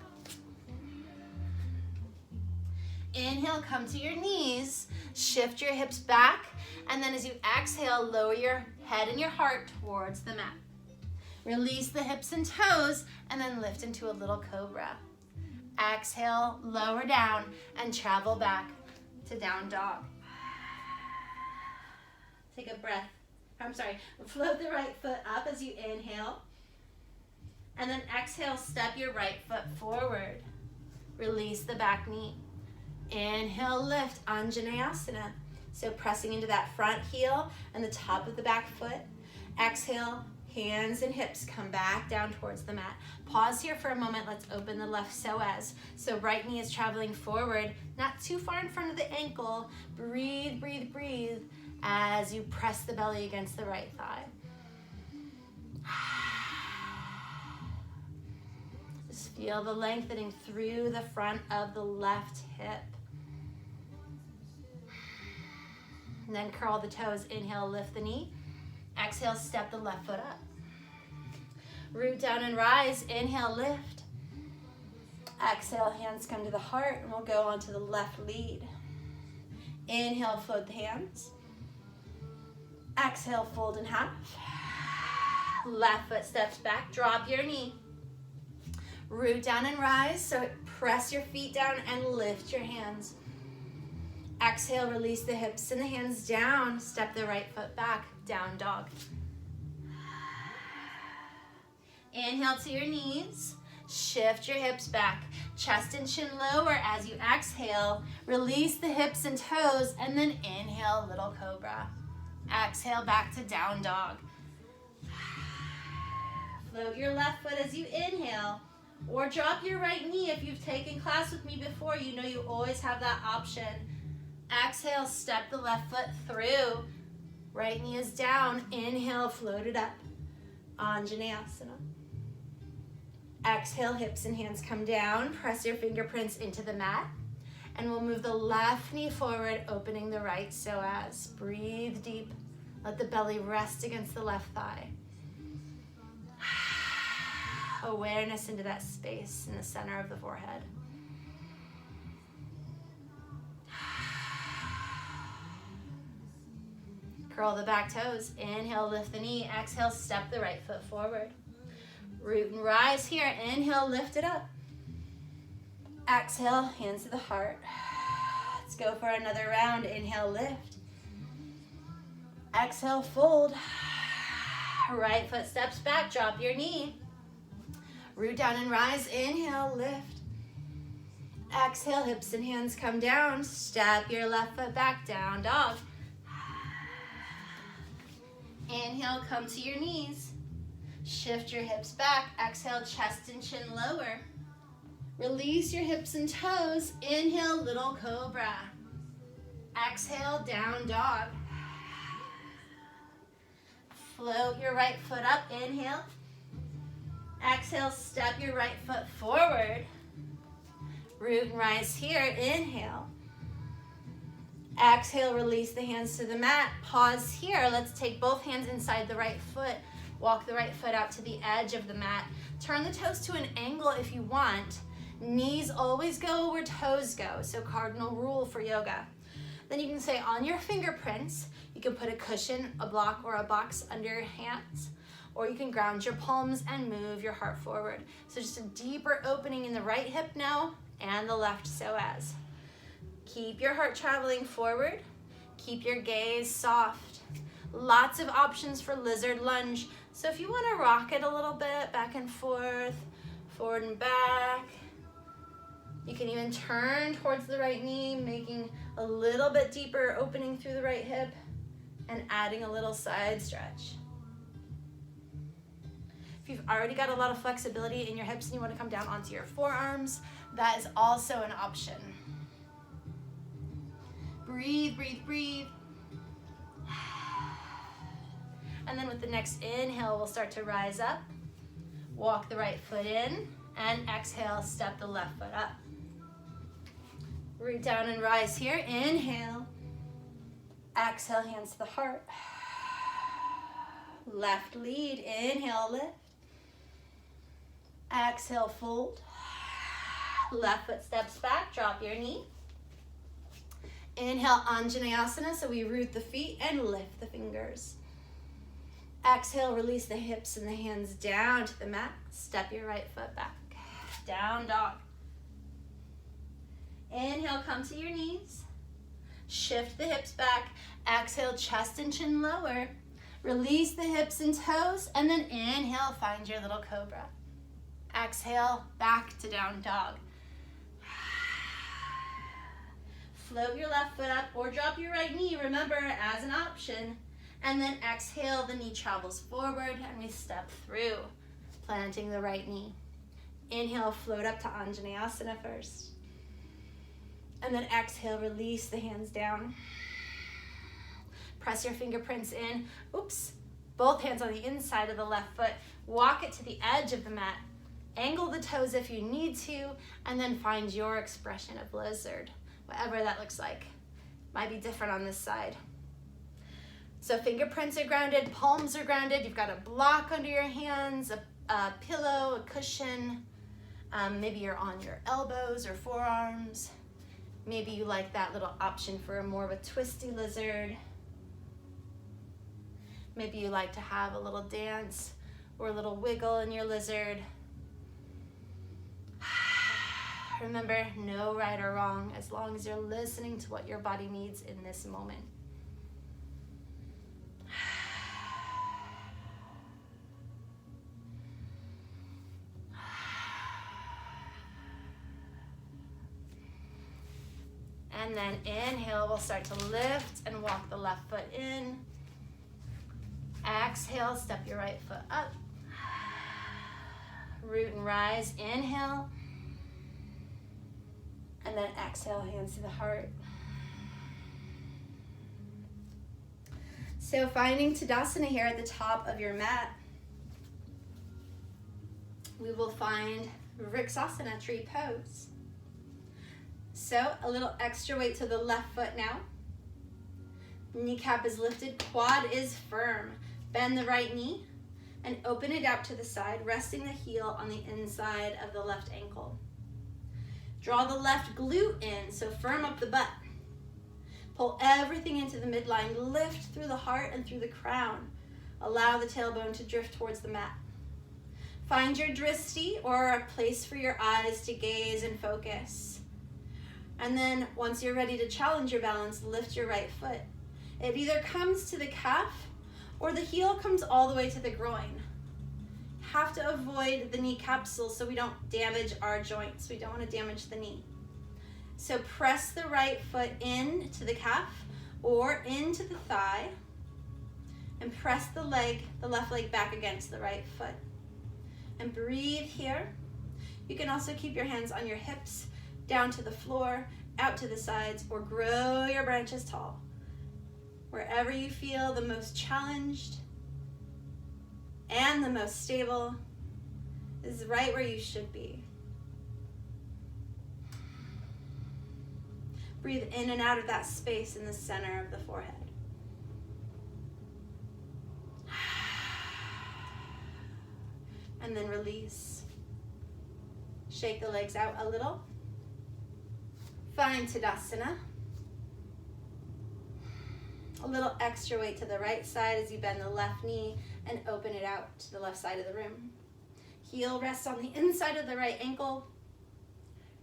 Inhale, come to your knees. Shift your hips back. And then as you exhale, lower your head and your heart towards the mat. Release the hips and toes, and then lift into a little cobra. Exhale, lower down, and travel back to down dog. Take a breath. Float the right foot up as you inhale. And then exhale, step your right foot forward. Release the back knee. Inhale, lift, Anjaneyasana. So pressing into that front heel and the top of the back foot. Exhale, hands and hips come back down towards the mat. Pause here for a moment. Let's open the left psoas. So right knee is traveling forward, not too far in front of the ankle. Breathe, breathe, breathe as you press the belly against the right thigh. Just feel the lengthening through the front of the left hip. And then curl the toes. Inhale, lift the knee. Exhale, step the left foot up. Root down and rise. Inhale, lift. Exhale, hands come to the heart, and we'll go onto the left lead. Inhale, float the hands. Exhale, fold in half. Left foot steps back, drop your knee. Root down and rise, so press your feet down and lift your hands. Exhale, release the hips and the hands down. Step the right foot back, down dog. Inhale to your knees. Shift your hips back. Chest and chin lower as you exhale. Release the hips and toes, and then inhale, little cobra. Exhale, back to down dog. Float your left foot as you inhale, or drop your right knee. If you've taken class with me before, you know you always have that option. Exhale, step the left foot through. Right knee is down. Inhale, float it up. Ajna. Exhale, hips and hands come down. Press your fingerprints into the mat. And we'll move the left knee forward, opening the right so as. Breathe deep. Let the belly rest against the left thigh. Awareness into that space in the center of the forehead. Curl the back toes. Inhale, lift the knee. Exhale, step the right foot forward. Root and rise here. Inhale, lift it up. Exhale, hands to the heart. Let's go for another round. Inhale, lift. Exhale, fold. Right foot steps back, drop your knee. Root down and rise. Inhale, lift. Exhale, hips and hands come down. Step your left foot back, down dog. Inhale, come to your knees. Shift your hips back. Exhale, chest and chin lower. Release your hips and toes. Inhale, little cobra. Exhale, down dog. Float your right foot up. Inhale. Exhale, step your right foot forward. Root and rise here. Inhale. Exhale, release the hands to the mat. Pause here. Let's take both hands inside the right foot. Walk the right foot out to the edge of the mat. Turn the toes to an angle if you want. Knees always go where toes go, so cardinal rule for yoga. Then you can say on your fingerprints, you can put a cushion, a block, or a box under your hands, or you can ground your palms and move your heart forward. So just a deeper opening in the right hip now and the left psoas. Keep your heart traveling forward. Keep your gaze soft. Lots of options for lizard lunge. So if you want to rock it a little bit, back and forth, forward and back. You can even turn towards the right knee, making a little bit deeper opening through the right hip and adding a little side stretch. If you've already got a lot of flexibility in your hips and you want to come down onto your forearms, that is also an option. Breathe, breathe, breathe. And then with the next inhale, we'll start to rise up. Walk the right foot in, and exhale, step the left foot up. Root down and rise here. Inhale. Exhale, hands to the heart. Left lead. Inhale, lift. Exhale, fold. Left foot steps back. Drop your knee. Inhale, Ajna, so we root the feet and lift the fingers. Exhale, release the hips and the hands down to the mat. Step your right foot back. Down dog. Inhale, come to your knees. Shift the hips back. Exhale, chest and chin lower. Release the hips and toes, and then inhale, find your little cobra. Exhale, back to down dog. Float your left foot up or drop your right knee, remember, as an option. And then exhale, the knee travels forward and we step through, planting the right knee. Inhale, float up to Ajna first. And then exhale, release the hands down. Press your fingerprints in. Oops. Both hands on the inside of the left foot. Walk it to the edge of the mat. Angle the toes if you need to, and then find your expression of lizard, whatever that looks like. Might be different on this side. So fingerprints are grounded, palms are grounded. You've got a block under your hands, a pillow, a cushion. Maybe you're on your elbows or forearms. Maybe you like that little option for more of a twisty lizard. Maybe you like to have a little dance or a little wiggle in your lizard. Remember, no right or wrong, as long as you're listening to what your body needs in this moment. And then inhale, we'll start to lift and walk the left foot in. Exhale, step your right foot up. Root and rise, inhale. And then exhale, hands to the heart. So finding Tadasana here at the top of your mat, we will find Vriksasana, tree pose. So a little extra weight to the left foot now. Kneecap is lifted, quad is firm. Bend the right knee and open it out to the side, resting the heel on the inside of the left ankle. Draw the left glute in, so firm up the butt. Pull everything into the midline, lift through the heart and through the crown. Allow the tailbone to drift towards the mat. Find your dristi, or a place for your eyes to gaze and focus. And then once you're ready to challenge your balance, lift your right foot. It either comes to the calf or the heel comes all the way to the groin. Have to avoid the knee capsule so we don't damage our joints. We don't want to damage the knee. So press the right foot in to the calf or into the thigh and press the left leg back against the right foot. And breathe here. You can also keep your hands on your hips, down to the floor, out to the sides, or grow your branches tall. Wherever you feel the most challenged and the most stable is right where you should be. Breathe in and out of that space in the center of the forehead. And then release. Shake the legs out a little. Find Tadasana. A little extra weight to the right side as you bend the left knee and open it out to the left side of the room. Heel rests on the inside of the right ankle.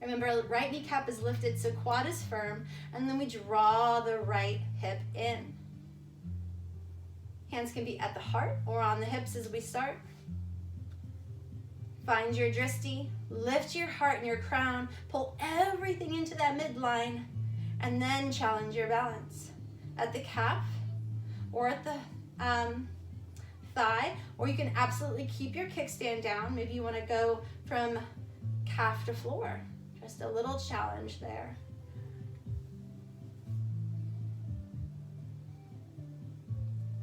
Remember, right kneecap is lifted, so quad is firm, and then we draw the right hip in. Hands can be at the heart or on the hips as we start. Find your dristi, lift your heart and your crown, pull everything into that midline, and then challenge your balance. At the calf or at the thigh, or you can absolutely keep your kickstand down. Maybe you want to go from calf to floor. Just a little challenge there.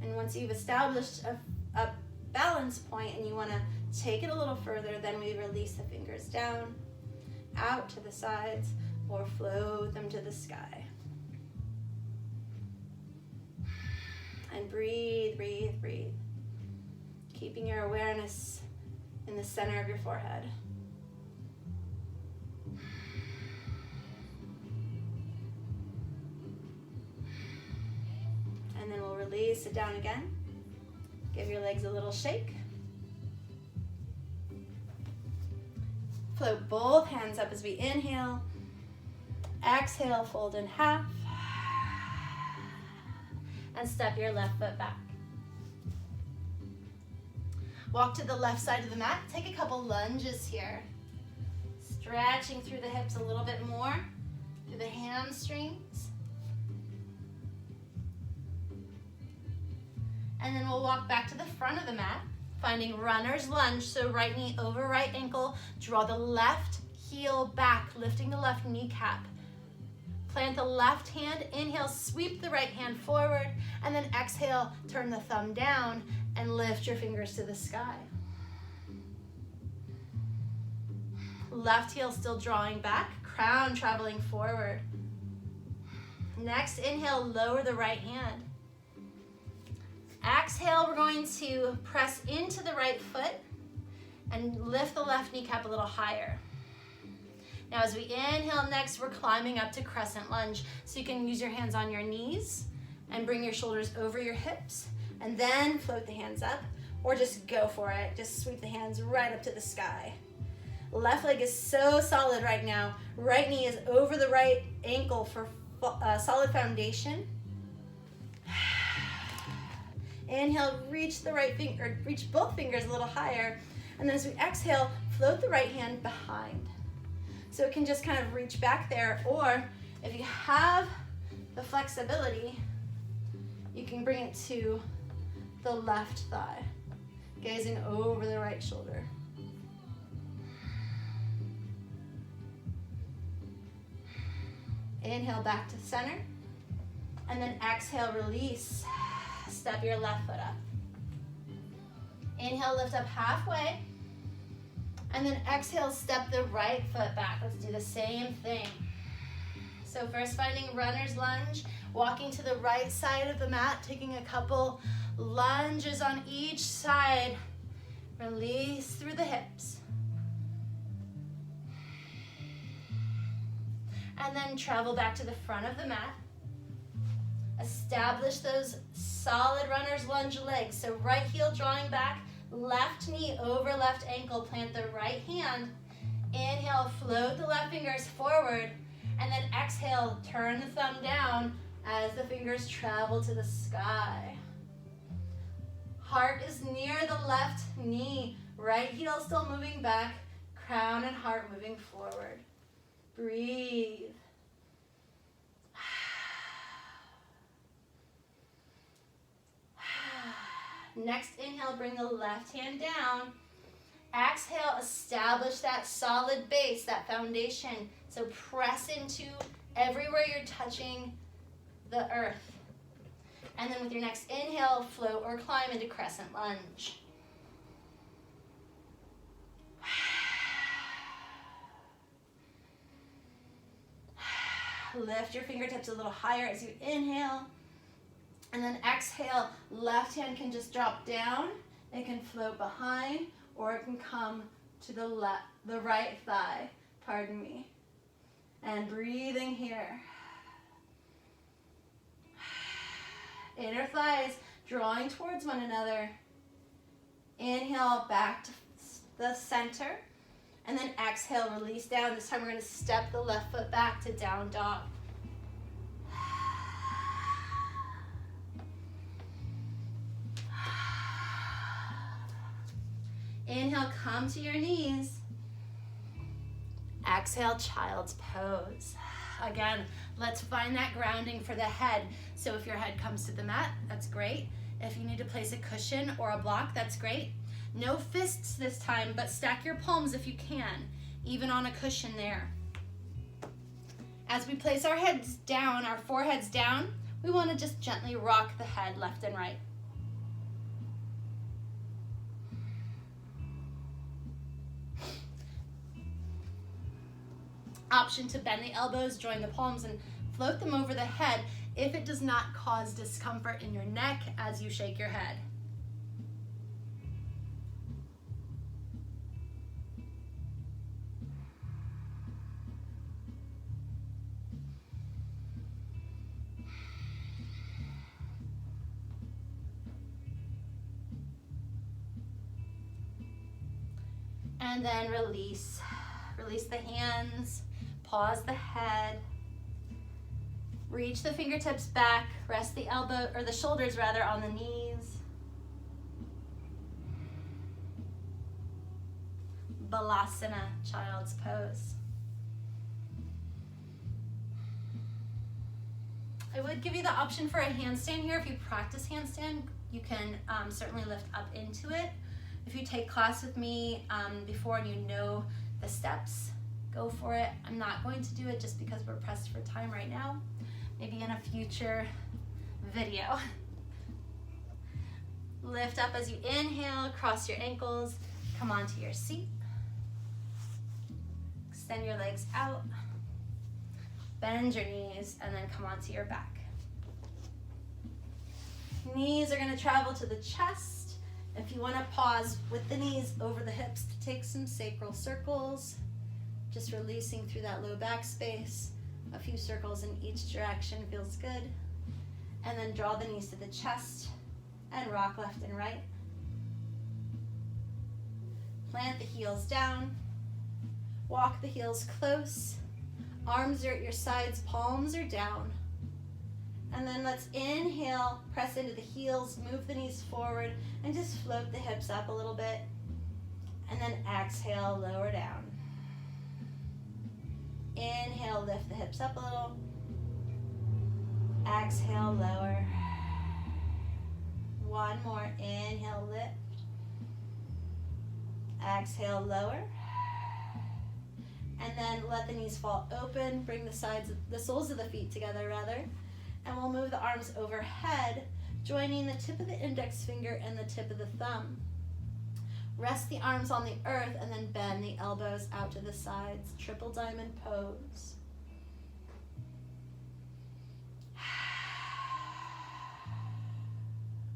And once you've established a balance point and you want to take it a little further, then we release the fingers down, out to the sides, or float them to the sky. And breathe, breathe, breathe. Keeping your awareness in the center of your forehead. And then we'll release it down again. Give your legs a little shake. Float both hands up as we inhale. Exhale, fold in half. And step your left foot back. Walk to the left side of the mat. Take a couple lunges here. Stretching through the hips a little bit more, through the hamstrings. And then we'll walk back to the front of the mat, finding runner's lunge. So right knee over right ankle. Draw the left heel back, lifting the left kneecap. Plant the left hand, inhale, sweep the right hand forward, and then exhale, turn the thumb down and lift your fingers to the sky. Left heel still drawing back, crown traveling forward. Next inhale, lower the right hand. Exhale, we're going to press into the right foot and lift the left kneecap a little higher. Now as we inhale next, we're climbing up to crescent lunge. So you can use your hands on your knees and bring your shoulders over your hips and then float the hands up, or just go for it. Just sweep the hands right up to the sky. Left leg is so solid right now. Right knee is over the right ankle for solid foundation. Inhale, reach the right finger, reach both fingers a little higher. And then as we exhale, float the right hand behind. So it can just kind of reach back there, or if you have the flexibility, you can bring it to the left thigh, gazing over the right shoulder. Inhale back to center, and then exhale, release. Step your left foot up. Inhale, lift up halfway, and then exhale, step the right foot back. Let's do the same thing. So first finding runner's lunge, walking to the right side of the mat, taking a couple lunges on each side. Release through the hips. And then travel back to the front of the mat. Establish those solid runner's lunge legs. So right heel drawing back, left knee over left ankle, plant the right hand. Inhale, float the left fingers forward, and then exhale, turn the thumb down as the fingers travel to the sky. Heart is near the left knee, right heel still moving back, crown and heart moving forward. Breathe. Next inhale, bring the left hand down. Exhale, establish that solid base, that foundation. So press into everywhere you're touching the earth. And then with your next inhale, float or climb into crescent lunge. Lift your fingertips a little higher as you inhale. And then exhale, left hand can just drop down. It can float behind, or it can come to the right thigh, pardon me. And breathing here. Inner thighs drawing towards one another. Inhale, back to the center. And then exhale, release down. This time we're going to step the left foot back to down dog. Inhale, come to your knees. Exhale, child's pose. Again, let's find that grounding for the head. So if your head comes to the mat, that's great. If you need to place a cushion or a block, that's great. No fists this time, but stack your palms if you can, even on a cushion there. As we place our heads down, our foreheads down, we want to just gently rock the head left and right. Option to bend the elbows, join the palms, and float them over the head if it does not cause discomfort in your neck as you shake your head. And then release. Release the hands, pause the head, reach the fingertips back, rest the elbow, or the shoulders rather, on the knees. Balasana, child's pose. I would give you the option for a handstand here. If you practice handstand, you can certainly lift up into it. If you take class with me before and you know the steps, go for it. I'm not going to do it just because we're pressed for time right now. Maybe in a future video. Lift up as you inhale, cross your ankles, come onto your seat. Extend your legs out. Bend your knees and then come onto your back. Knees are going to travel to the chest. If you want to pause with the knees over the hips to take some sacral circles, just releasing through that low back space. A few circles in each direction feels good. And then draw the knees to the chest and rock left and right. Plant the heels down. Walk the heels close. Arms are at your sides, palms are down. And then let's inhale, press into the heels, move the knees forward, and just float the hips up a little bit. And then exhale, lower down. Inhale, lift the hips up a little. Exhale, lower. One more, inhale, lift. Exhale, lower. And then let the knees fall open, bring the soles of the feet together rather, and we'll move the arms overhead, joining the tip of the index finger and the tip of the thumb. Rest the arms on the earth and then bend the elbows out to the sides. Triple diamond pose.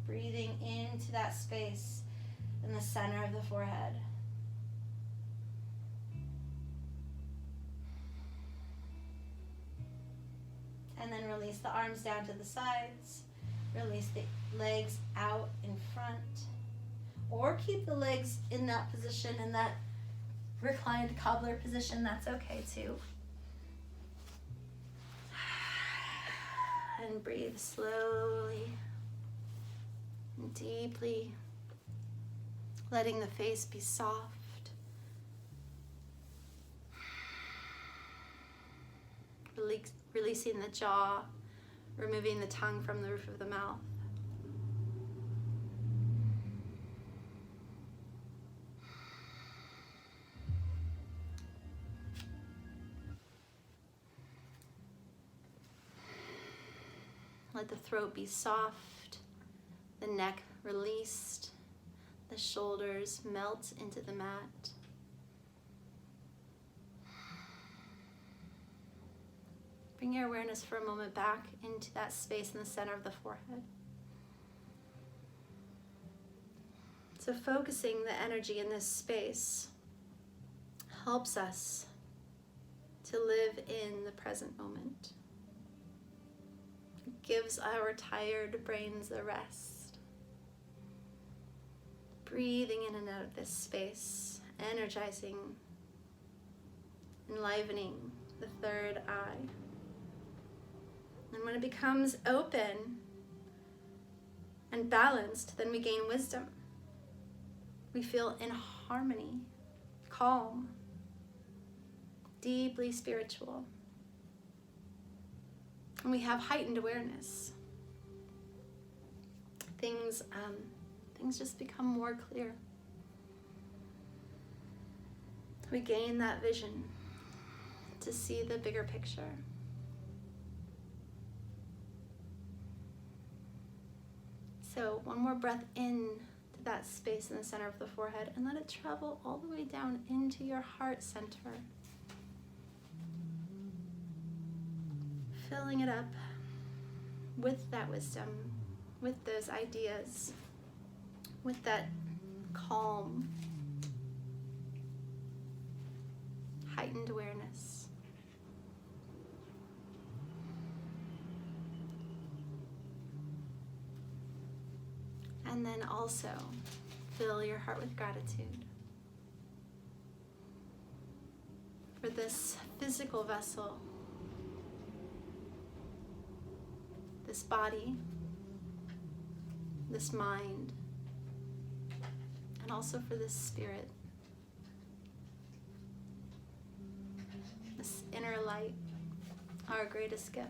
Breathing into that space in the center of the forehead. And then release the arms down to the sides. Release the legs out in front. Or keep the legs in that position, in that reclined cobbler position. That's okay too. And breathe slowly and deeply, letting the face be soft. Releasing the jaw, removing the tongue from the roof of the mouth. Let the throat be soft, the neck released, the shoulders melt into the mat. Bring your awareness for a moment back into that space in the center of the forehead. So focusing the energy in this space helps us to live in the present moment. It gives our tired brains a rest. Breathing in and out of this space, energizing, enlivening the third eye. And when it becomes open and balanced, then we gain wisdom. We feel in harmony, calm, deeply spiritual. And we have heightened awareness. Things just become more clear. We gain that vision to see the bigger picture. So one more breath in to that space in the center of the forehead and let it travel all the way down into your heart center. Filling it up with that wisdom, with those ideas, with that calm, heightened awareness. And then also fill your heart with gratitude for this physical vessel, this body, this mind, and also for this spirit, this inner light, our greatest gift.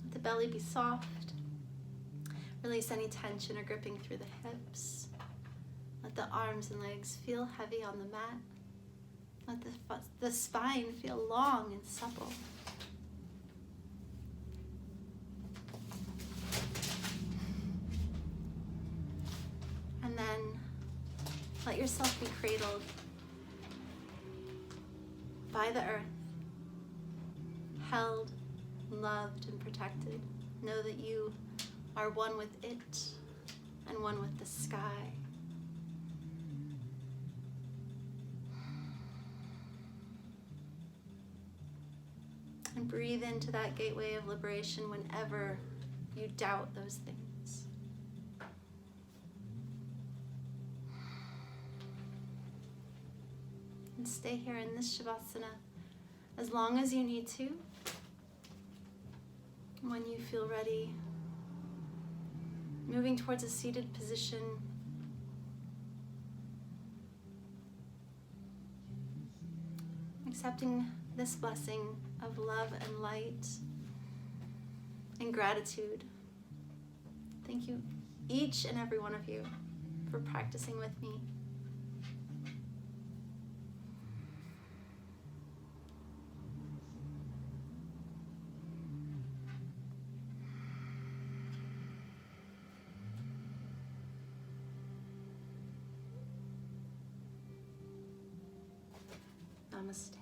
Let the belly be soft. Release any tension or gripping through the hips. Let the arms and legs feel heavy on the mat. Let the spine feel long and supple. And then yourself be cradled by the earth, held, loved, and protected. Know that you are one with it and one with the sky. And breathe into that gateway of liberation whenever you doubt those things. And stay here in this Shavasana as long as you need to. When you feel ready, moving towards a seated position. Accepting this blessing of love and light and gratitude. Thank you, each and every one of you, for practicing with me. Namaste.